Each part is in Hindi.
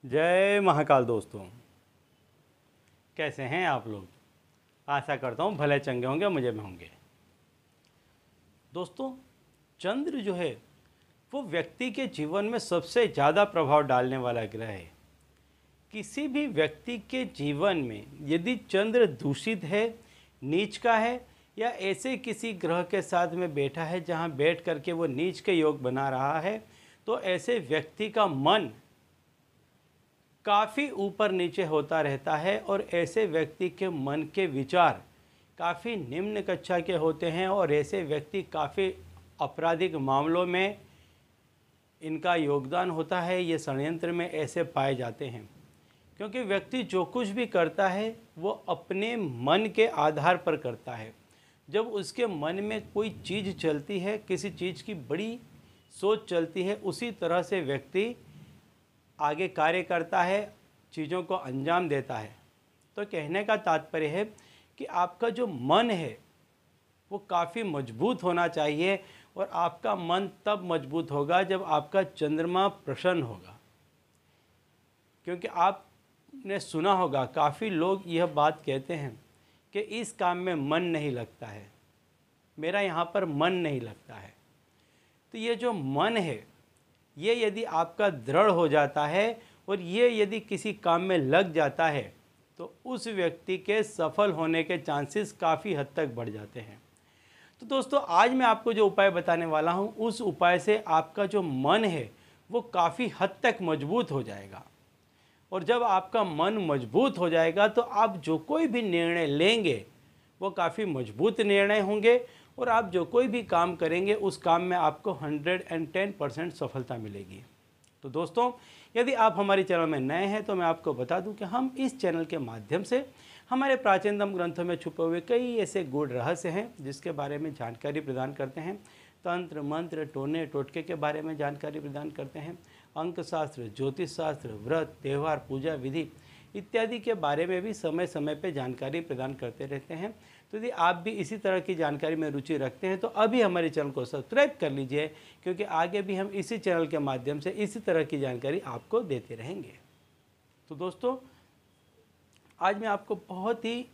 जय महाकाल दोस्तों, कैसे हैं आप लोग। आशा करता हूँ भले चंगे होंगे, मुझे में होंगे। दोस्तों, चंद्र जो है वो व्यक्ति के जीवन में सबसे ज़्यादा प्रभाव डालने वाला ग्रह है। किसी भी व्यक्ति के जीवन में यदि चंद्र दूषित है, नीच का है, या ऐसे किसी ग्रह के साथ में बैठा है जहाँ बैठ करके वो नीच के योग बना रहा है, तो ऐसे व्यक्ति का मन काफ़ी ऊपर नीचे होता रहता है और ऐसे व्यक्ति के मन के विचार काफ़ी निम्न कक्षा के होते हैं और ऐसे व्यक्ति काफ़ी आपराधिक मामलों में इनका योगदान होता है। ये षड्यंत्र में ऐसे पाए जाते हैं क्योंकि व्यक्ति जो कुछ भी करता है वो अपने मन के आधार पर करता है। जब उसके मन में कोई चीज़ चलती है, किसी चीज़ की बड़ी सोच चलती है, उसी तरह से व्यक्ति आगे कार्य करता है, चीज़ों को अंजाम देता है। तो कहने का तात्पर्य है कि आपका जो मन है वो काफ़ी मजबूत होना चाहिए और आपका मन तब मजबूत होगा जब आपका चंद्रमा प्रसन्न होगा। क्योंकि आपने सुना होगा, काफ़ी लोग यह बात कहते हैं कि इस काम में मन नहीं लगता है, मेरा यहाँ पर मन नहीं लगता है। तो ये जो मन है ये यदि आपका दृढ़ हो जाता है और ये यदि किसी काम में लग जाता है तो उस व्यक्ति के सफल होने के चांसेस काफ़ी हद तक बढ़ जाते हैं। तो दोस्तों, आज मैं आपको जो उपाय बताने वाला हूँ उस उपाय से आपका जो मन है वो काफ़ी हद तक मजबूत हो जाएगा। और जब आपका मन मजबूत हो जाएगा तो आप जो कोई भी निर्णय लेंगे वो काफ़ी मजबूत निर्णय होंगे और आप जो कोई भी काम करेंगे उस काम में आपको 110% सफलता मिलेगी। तो दोस्तों, यदि आप हमारे चैनल में नए हैं तो मैं आपको बता दूं कि हम इस चैनल के माध्यम से हमारे प्राचीनतम ग्रंथों में छुपे हुए कई ऐसे गूढ़ रहस्य हैं जिसके बारे में जानकारी प्रदान करते हैं। तंत्र मंत्र टोने टोटके के बारे में जानकारी प्रदान करते हैं। अंक शास्त्र, ज्योतिष शास्त्र, व्रत, त्यौहार, पूजा विधि इत्यादि के बारे में भी समय समय पर जानकारी प्रदान करते रहते हैं। तो यदि आप भी इसी तरह की जानकारी में रुचि रखते हैं तो अभी हमारे चैनल को सब्सक्राइब कर लीजिए, क्योंकि आगे भी हम इसी चैनल के माध्यम से इसी तरह की जानकारी आपको देते रहेंगे। तो दोस्तों, आज मैं आपको बहुत ही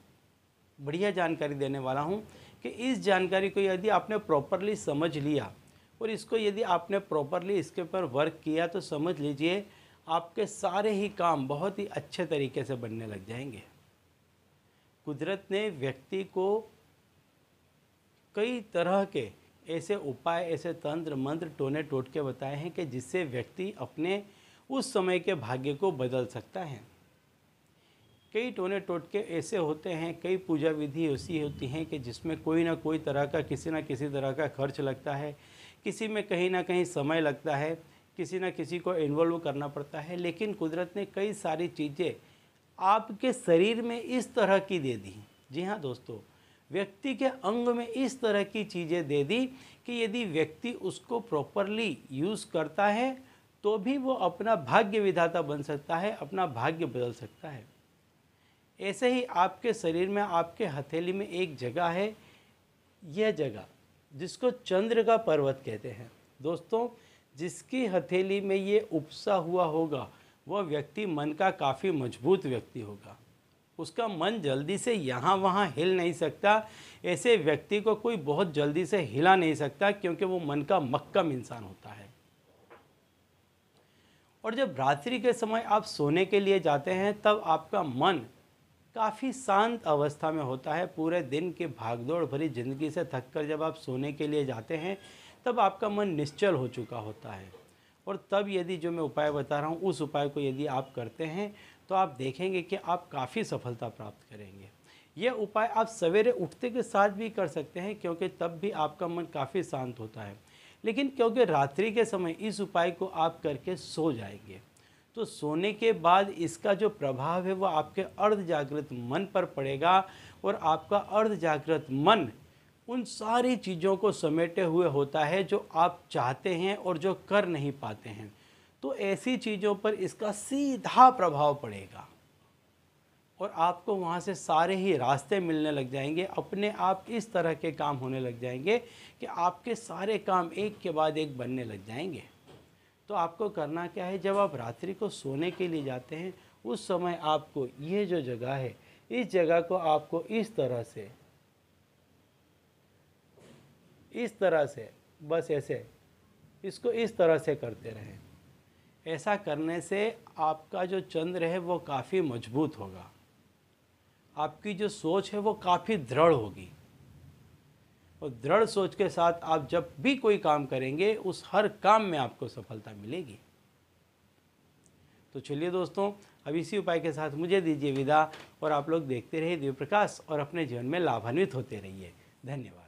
बढ़िया जानकारी देने वाला हूं कि इस जानकारी को यदि आपने प्रॉपरली समझ लिया और इसको यदि आपने प्रॉपरली इसके ऊपर वर्क किया तो समझ लीजिए आपके सारे ही काम बहुत ही अच्छे तरीके से बनने लग जाएंगे। कुदरत ने व्यक्ति को कई तरह के ऐसे उपाय, ऐसे तंत्र मंत्र टोने टोटके बताए हैं कि जिससे व्यक्ति अपने उस समय के भाग्य को बदल सकता है। कई टोने टोटके ऐसे होते हैं, कई पूजा विधि ऐसी होती हैं कि जिसमें कोई ना कोई तरह का किसी न किसी तरह का खर्च लगता है, किसी में कहीं ना कहीं समय लगता है, किसी न किसी को इन्वॉल्व करना पड़ता है। लेकिन कुदरत ने कई सारी चीज़ें आपके शरीर में इस तरह की दे दी। जी हाँ दोस्तों, व्यक्ति के अंग में इस तरह की चीज़ें दे दी कि यदि व्यक्ति उसको प्रॉपरली यूज़ करता है तो भी वो अपना भाग्य विधाता बन सकता है, अपना भाग्य बदल सकता है। ऐसे ही आपके शरीर में, आपके हथेली में एक जगह है, यह जगह जिसको चंद्र का पर्वत कहते हैं। दोस्तों, जिसकी हथेली में ये उपसा हुआ होगा वह व्यक्ति मन का काफ़ी मजबूत व्यक्ति होगा। उसका मन जल्दी से यहाँ वहाँ हिल नहीं सकता। ऐसे व्यक्ति को कोई बहुत जल्दी से हिला नहीं सकता क्योंकि वो मन का मक्कम इंसान होता है। और जब रात्रि के समय आप सोने के लिए जाते हैं तब आपका मन काफ़ी शांत अवस्था में होता है। पूरे दिन की भागदौड़ भरी ज़िंदगी से थककर जब आप सोने के लिए जाते हैं तब आपका मन निश्चल हो चुका होता है। और तब यदि जो मैं उपाय बता रहा हूँ उस उपाय को यदि आप करते हैं तो आप देखेंगे कि आप काफ़ी सफलता प्राप्त करेंगे। यह उपाय आप सवेरे उठते के साथ भी कर सकते हैं क्योंकि तब भी आपका मन काफ़ी शांत होता है। लेकिन क्योंकि रात्रि के समय इस उपाय को आप करके सो जाएंगे तो सोने के बाद इसका जो प्रभाव है वो आपके अर्ध जागृत मन पर पड़ेगा और आपका अर्ध जागृत मन उन सारी चीज़ों को समेटे हुए होता है जो आप चाहते हैं और जो कर नहीं पाते हैं। तो ऐसी चीज़ों पर इसका सीधा प्रभाव पड़ेगा और आपको वहाँ से सारे ही रास्ते मिलने लग जाएंगे। अपने आप इस तरह के काम होने लग जाएंगे कि आपके सारे काम एक के बाद एक बनने लग जाएंगे। तो आपको करना क्या है, जब आप रात्रि को सोने के लिए जाते हैं उस समय आपको ये जो जगह है, इस जगह को आपको इस तरह से बस ऐसे इसको इस तरह से करते रहें। ऐसा करने से आपका जो चंद्र है वो काफ़ी मजबूत होगा, आपकी जो सोच है वो काफ़ी दृढ़ होगी, और दृढ़ सोच के साथ आप जब भी कोई काम करेंगे उस हर काम में आपको सफलता मिलेगी। तो चलिए दोस्तों, अब इसी उपाय के साथ मुझे दीजिए विदा, और आप लोग देखते रहिए दिव्य प्रकाश और अपने जीवन में लाभान्वित होते रहिए। धन्यवाद।